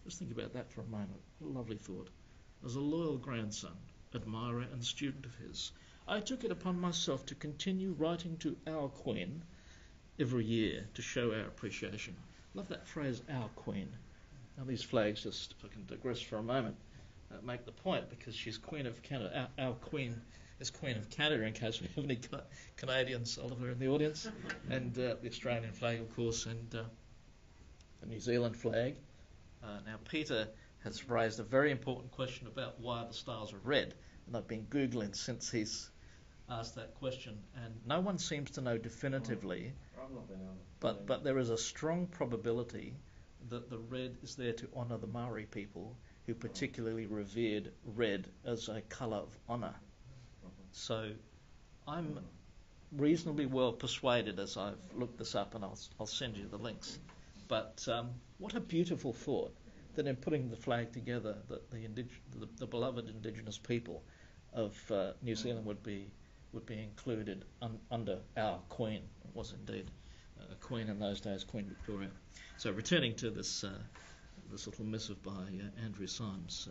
just think about that for a moment, what a lovely thought. As a loyal grandson, admirer and student of his, I took it upon myself to continue writing to our Queen every year to show our appreciation. Love that phrase, our Queen. Now these flags, just if I can digress for a moment, make the point, because she's Queen of Canada. Our Queen is Queen of Canada, in case we have any Canadians, Oliver, in the audience, and the Australian flag, of course, and the New Zealand flag. Now Peter has raised a very important question about why the stars are red, and I've been Googling since he's asked that question, and no one seems to know definitively, but there is a strong probability that the red is there to honour the Maori people, who particularly revered red as a colour of honour. So I'm reasonably well persuaded, as I've looked this up, and I'll send you the links. But what a beautiful thought that in putting the flag together, that the beloved Indigenous people of New Zealand would be included under our Queen. It was indeed a Queen in those days, Queen Victoria. So returning to this little missive by Andrew Symes.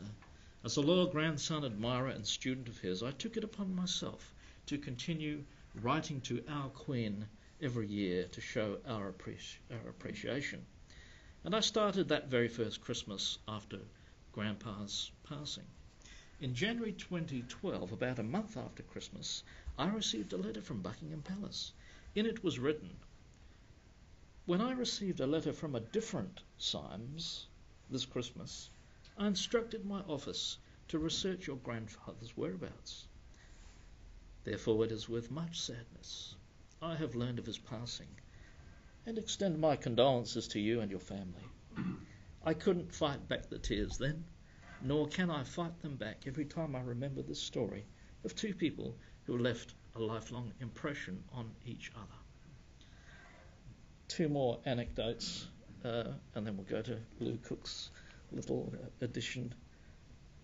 As a loyal grandson, admirer and student of his, I took it upon myself to continue writing to our Queen every year to show our appreciation. And I started that very first Christmas after Grandpa's passing. In January 2012, about a month after Christmas, I received a letter from Buckingham Palace. In it was written, "When I received a letter from a different Symes this Christmas, I instructed my office to research your grandfather's whereabouts. Therefore it is with much sadness I have learned of his passing, and extend my condolences to you and your family. I couldn't fight back the tears then, nor can I fight them back every time I remember this story of two people who left a lifelong impression on each other." Two more anecdotes, and then we'll go to Lou Cook's little addition,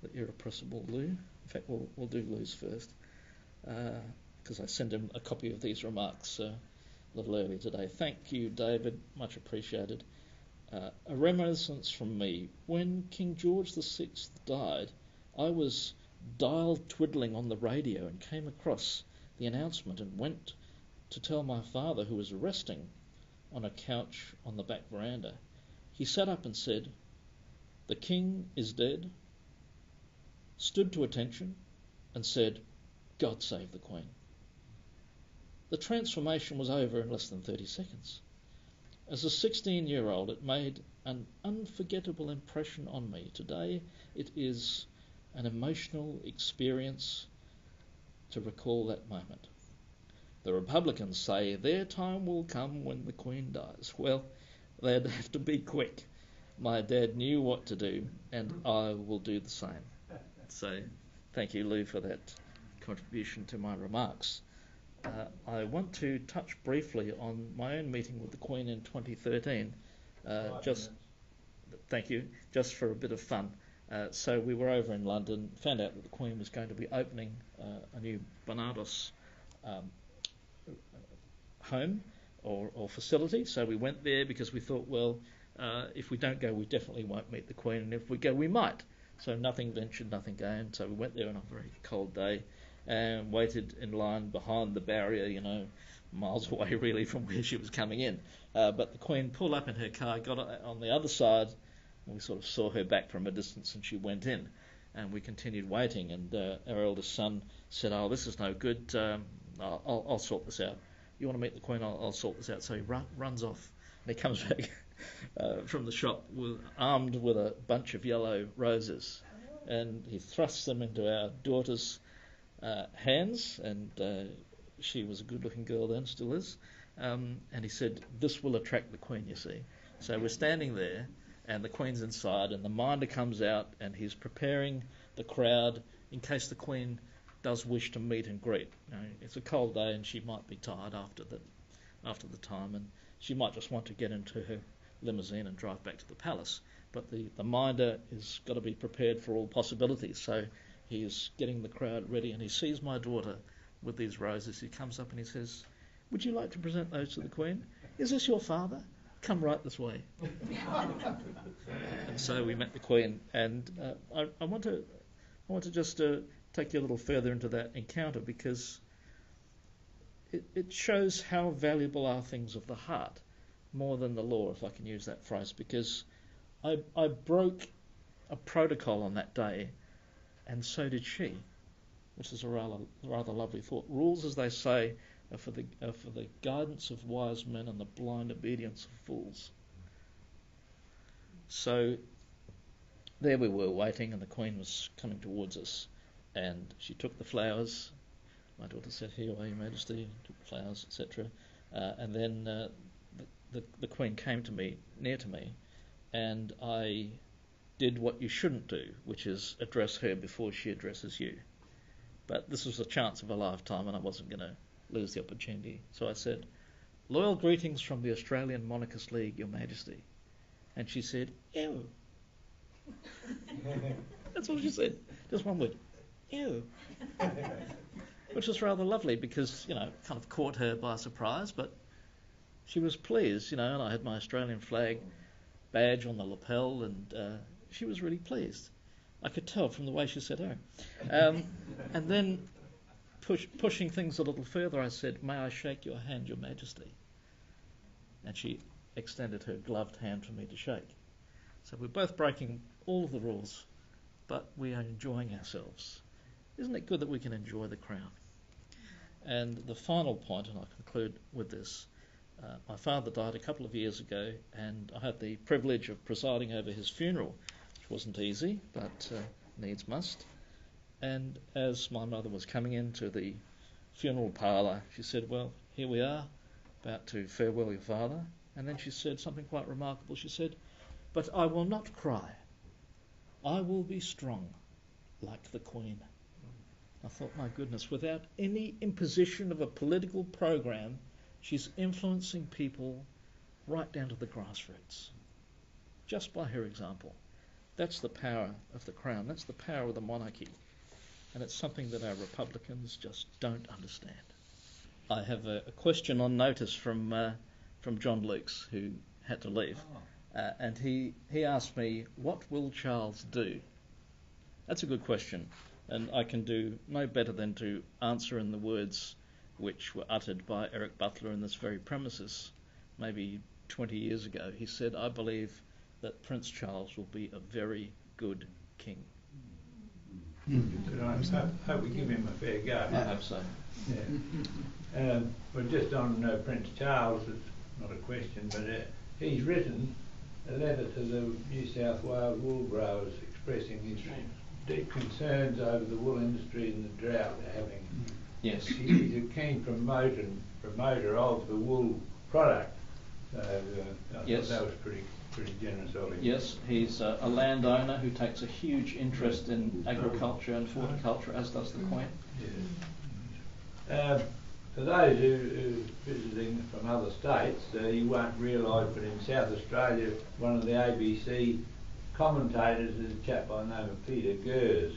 the irrepressible Lou. In fact, we'll do Lou's first, because I sent him a copy of these remarks a little earlier today. "Thank you, David, much appreciated. A reminiscence from me. When King George VI died, I was dial twiddling on the radio and came across the announcement and went to tell my father, who was resting on a couch on the back veranda. He sat up and said, 'The King is dead,' stood to attention and said, 'God save the Queen.' The transformation was over in less than 30 seconds. As a 16-year-old, it made an unforgettable impression on me. Today, it is an emotional experience to recall that moment. The Republicans say their time will come when the Queen dies. Well, they'd have to be quick. My dad knew what to do, and I will do the same." So, thank you, Lou, for that contribution to my remarks. I want to touch briefly on my own meeting with the Queen in 2013. Thank you, just for a bit of fun. So we were over in London, found out that the Queen was going to be opening a new Barnardos home or facility. So we went there because we thought, well, if we don't go, we definitely won't meet the Queen, and if we go, we might. So nothing ventured, nothing gained. So we went there on a very cold day and waited in line behind the barrier, miles away really from where she was coming in. But the Queen pulled up in her car, got on the other side, and we sort of saw her back from a distance, and she went in. And we continued waiting, and our eldest son said, "Oh, this is no good, I'll sort this out. You want to meet the Queen, I'll sort this out." So he runs off And he comes back from the shop armed with a bunch of yellow roses, and he thrusts them into our daughter's hands, and she was a good-looking girl then, still is, and he said, "This will attract the Queen, you see." So we're standing there, and the Queen's inside, and the minder comes out, and he's preparing the crowd in case the Queen does wish to meet and greet. You know, it's a cold day, and she might be tired after the time, and she might just want to get into her limousine and drive back to the palace. But the minder has got to be prepared for all possibilities, so he is getting the crowd ready, and he sees my daughter with these roses. He comes up and he says, "Would you like to present those to the Queen? Is this your father? Come right this way." And so we met the Queen, and I want to just take you a little further into that encounter, because it shows how valuable are things of the heart more than the law, if I can use that phrase, because I broke a protocol on that day, and so did she, which is a rather lovely thought. Rules, as they say, are for the guidance of wise men and the blind obedience of fools. So there we were waiting, and the Queen was coming towards us, and she took the flowers. My daughter said, "Here you are, Your Majesty," took the flowers, etc. And then the Queen came to me, near to me, and I did what you shouldn't do, which is address her before she addresses you. But this was a chance of a lifetime, and I wasn't going to lose the opportunity. So I said, "Loyal greetings from the Australian Monarchist League, Your Majesty." And she said, "Ew." That's all she said. Just one word. "Ew." Which was rather lovely, because, kind of caught her by surprise, but she was pleased, and I had my Australian flag badge on the lapel, and she was really pleased. I could tell from the way she said, "Oh." And then, pushing things a little further, I said, "May I shake your hand, Your Majesty?" And she extended her gloved hand for me to shake. So we're both breaking all of the rules, but we are enjoying ourselves. Isn't it good that we can enjoy the crown? And the final point, and I'll conclude with this, my father died a couple of years ago, and I had the privilege of presiding over his funeral, which wasn't easy, but needs must. And as my mother was coming into the funeral parlour, she said, "Well, here we are, about to farewell your father." And then she said something quite remarkable. She said, "But I will not cry. I will be strong, like the Queen." I thought, my goodness, without any imposition of a political program, she's influencing people right down to the grassroots, just by her example. That's the power of the crown. That's the power of the monarchy. And it's something that our Republicans just don't understand. I have a question on notice from John Lukes, who had to leave. And he asked me, "What will Charles do?" That's a good question. And I can do no better than to answer in the words which were uttered by Eric Butler in this very premises maybe 20 years ago. He said, "I believe that Prince Charles will be a very good king." But I hope we give him a fair go. I hope so. Yeah. But just on Prince Charles, it's not a question, but he's written a letter to the New South Wales wool growers expressing his deep concerns over the wool industry and the drought they're having. Yes. He's a keen promoter of the wool product. So I Yes. thought that was pretty generous of him. Yes, he's a landowner who takes a huge interest in agriculture and horticulture, as does the Queen. Yeah. For those who are visiting from other states, you won't realise, but in South Australia, one of the ABC commentators is a chap by the name of Peter Goers,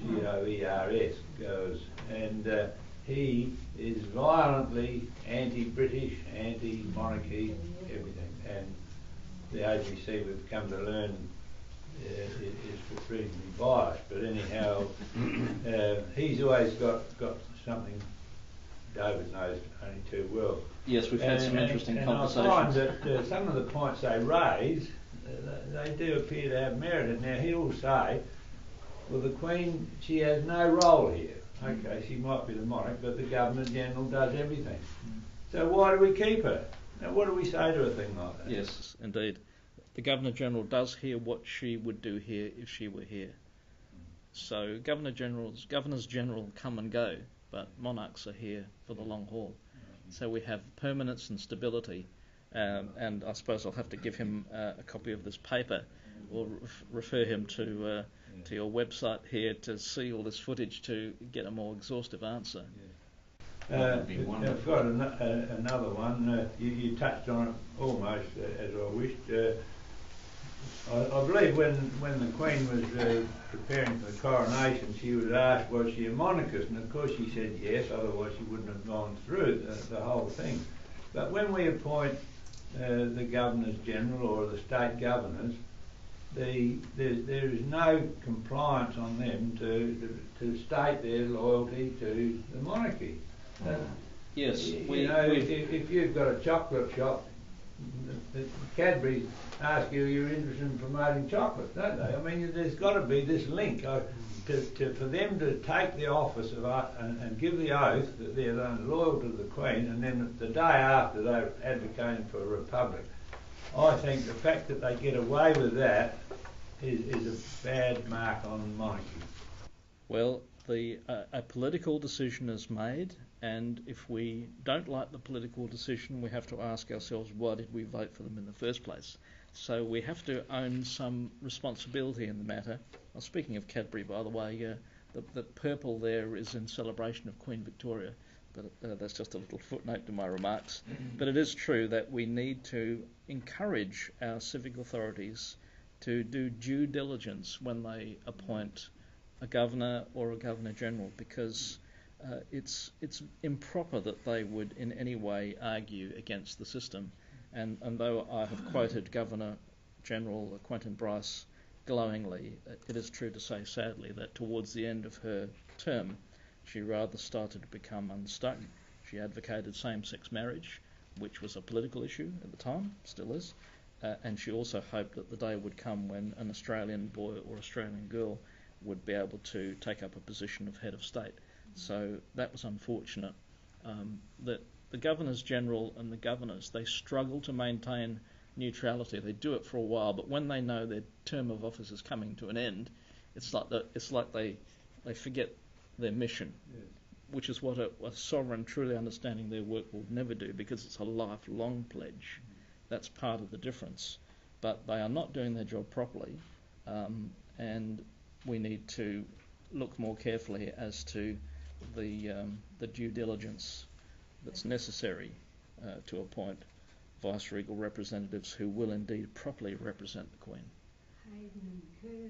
Goers, Goers, and he is violently anti-British, anti-monarchy, everything, and the ABC, we've come to learn, is reasonably biased, but anyhow, he's always got something David knows only too well. Yes, we've had some interesting conversations. I find that some of the points they raise, they do appear to have merit. Now he'll say, well, the Queen, she has no role here. Okay, she might be the monarch, but the Governor General does everything. So why do we keep her? Now, what do we say to a thing like that? Yes, indeed. The Governor-General does hear what she would do here if she were here. So Governors-General come and go, but monarchs are here for the long haul. So we have permanence and stability. And I suppose I'll have to give him a copy of this paper, or refer him to your website here to see all this footage to get a more exhaustive answer. I've got another one. You touched on it almost as I wished. I believe when the Queen was preparing for the coronation, she was asked, was she a monarchist? And of course she said yes, otherwise she wouldn't have gone through the whole thing. But when we appoint the Governors-General or the state governors, there is no compliance on them to state their loyalty to the monarchy. Yes, if you've got a chocolate shop, the Cadbury's ask you, you're interested in promoting chocolate, don't they? I mean, there's got to be this link for them to take the office of and give the oath that they're loyal to the Queen, and then the day after they're advocating for a republic. I think the fact that they get away with that is a bad mark on monarchy. Well, a political decision is made, and if we don't like the political decision, we have to ask ourselves, why did we vote for them in the first place? So we have to own some responsibility in the matter. Well, speaking of Cadbury, by the way, the purple there is in celebration of Queen Victoria, but that's just a little footnote to my remarks. But it is true that we need to encourage our civic authorities to do due diligence when they appoint a governor or a governor-general, because it's improper that they would in any way argue against the system. And though I have quoted Governor-General Quentin Bryce glowingly, it is true to say, sadly, that towards the end of her term, she rather started to become unstuck. She advocated same-sex marriage, which was a political issue at the time, still is, and she also hoped that the day would come when an Australian boy or Australian girl would be able to take up a position of head of state. So that was unfortunate. That the Governors-General and the governors, they struggle to maintain neutrality. They do it for a while, but when they know their term of office is coming to an end, it's like they forget their mission, yes. Which is what a sovereign truly understanding their work will never do, because it's a lifelong pledge. That's part of the difference. But they are not doing their job properly, and we need to look more carefully as to the due diligence that's necessary to appoint vice-regal representatives who will indeed properly represent the Queen. Hayden and Kerr,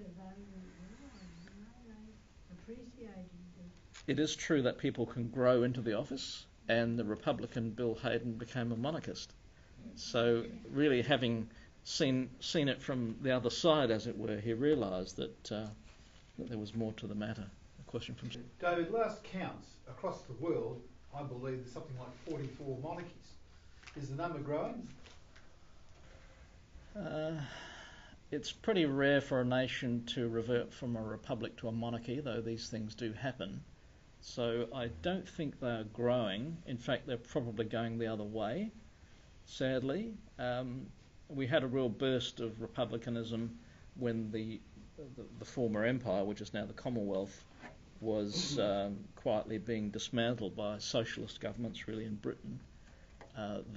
they appreciated it. It is true that people can grow into the office, and the Republican Bill Hayden became a monarchist. So really, having seen it from the other side, as it were, he realised that there was more to the matter. A question from David, last counts across the world, I believe there's something like 44 monarchies. Is the number growing? It's pretty rare for a nation to revert from a republic to a monarchy, though these things do happen. So I don't think they're growing. In fact, they're probably going the other way, sadly. We had a real burst of republicanism when the former empire, which is now the Commonwealth, was quietly being dismantled by socialist governments, really, in Britain.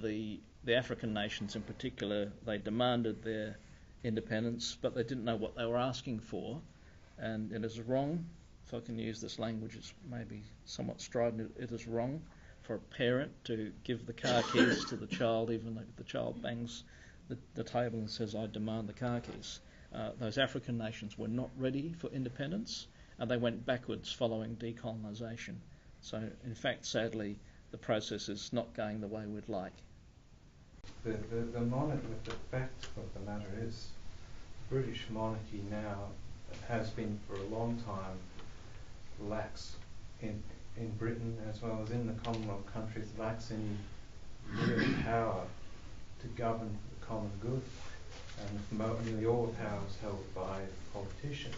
The African nations in particular, they demanded their independence, but they didn't know what they were asking for, and it is wrong, if I can use this language, it's maybe somewhat strident, it is wrong for a parent to give the car keys to the child, even though the child bangs the table and says, I demand the car keys. Those African nations were not ready for independence, and they went backwards following decolonisation. So, in fact, sadly, the process is not going the way we'd like. The fact of the matter is, the British monarchy now has been for a long time lax in Britain as well as in the Commonwealth countries, lacks any real power to govern the common good, and nearly all power is held by politicians.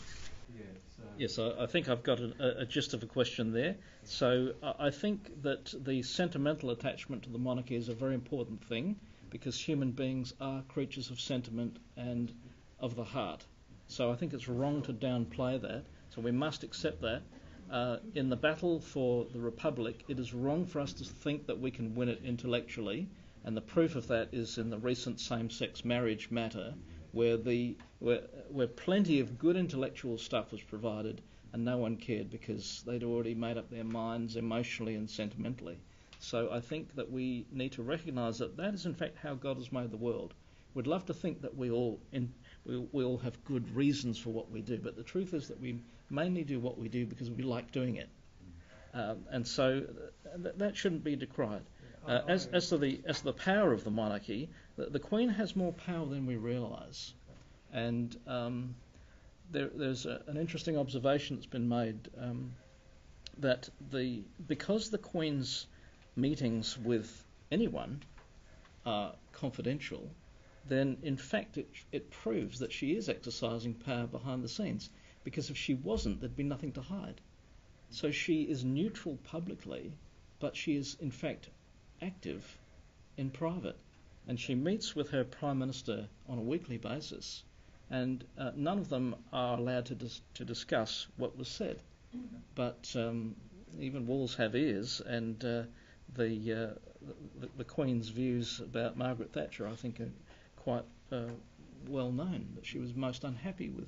Yes, I think I've got a gist of a question there. So I think that the sentimental attachment to the monarchy is a very important thing, because human beings are creatures of sentiment and of the heart. So I think it's wrong to downplay that. So we must accept that. In the battle for the Republic, it is wrong for us to think that we can win it intellectually, and the proof of that is in the recent same-sex marriage matter, where plenty of good intellectual stuff was provided and no one cared because they'd already made up their minds emotionally and sentimentally. So I think that we need to recognise that that is in fact how God has made the world. We'd love to think that we all have good reasons for what we do, but the truth is that we mainly do what we do because we like doing it. And so that shouldn't be decried. As to the power of the monarchy, the Queen has more power than we realise, and there's an interesting observation that's been made that because the Queen's meetings with anyone are confidential, then in fact it proves that she is exercising power behind the scenes, because if she wasn't, there'd be nothing to hide. So she is neutral publicly, but she is in fact active in private, and she meets with her Prime Minister on a weekly basis, and none of them are allowed to discuss what was said. But even walls have ears, and the Queen's views about Margaret Thatcher, I think, are quite well known, that she was most unhappy with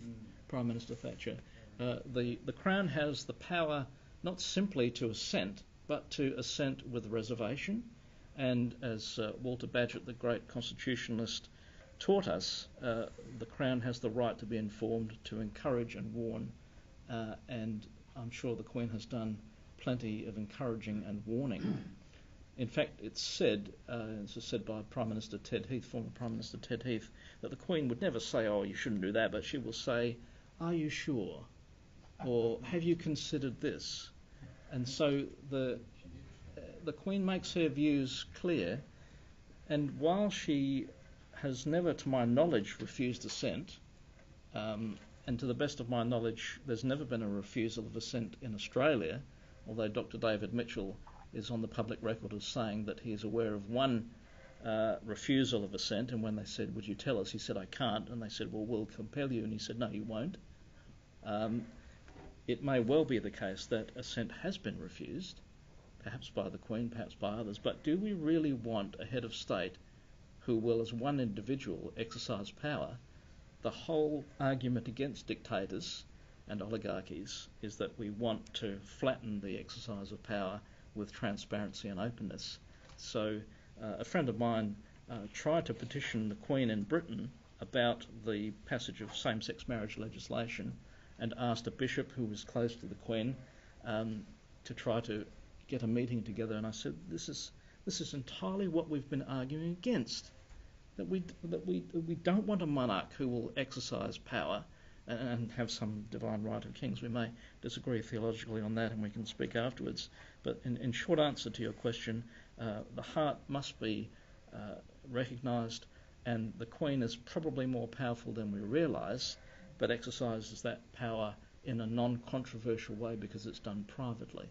Prime Minister Thatcher. The Crown has the power not simply to assent, but to assent with reservation. And as Walter Bagehot, the great constitutionalist, taught us, the Crown has the right to be informed, to encourage and warn, and I'm sure the Queen has done plenty of encouraging and warning. In fact, it's said, this was said by Prime Minister Ted Heath, former Prime Minister Ted Heath, that the Queen would never say, "Oh, you shouldn't do that," but she will say, "Are you sure?" or "Have you considered this?" And so the Queen makes her views clear, and while she has never, to my knowledge, refused assent, and to the best of my knowledge, there's never been a refusal of assent in Australia, although Dr. David Mitchell is on the public record as saying that he is aware of one refusal of assent, and when they said, "Would you tell us?" he said, "I can't," and they said, "Well, we'll compel you," and he said, "No, you won't." It may well be the case that assent has been refused, perhaps by the Queen, perhaps by others, but do we really want a head of state who will, as one individual, exercise power? The whole argument against dictators and oligarchies is that we want to flatten the exercise of power with transparency and openness. So a friend of mine tried to petition the Queen in Britain about the passage of same-sex marriage legislation, and asked a bishop who was close to the Queen to try to get a meeting together. And I said, this is entirely what we've been arguing against, that we don't want a monarch who will exercise power and have some divine right of kings. We may disagree theologically on that, and we can speak afterwards. But in short answer to your question, the heart must be recognised, and the Queen is probably more powerful than we realise, but exercises that power in a non-controversial way because it's done privately.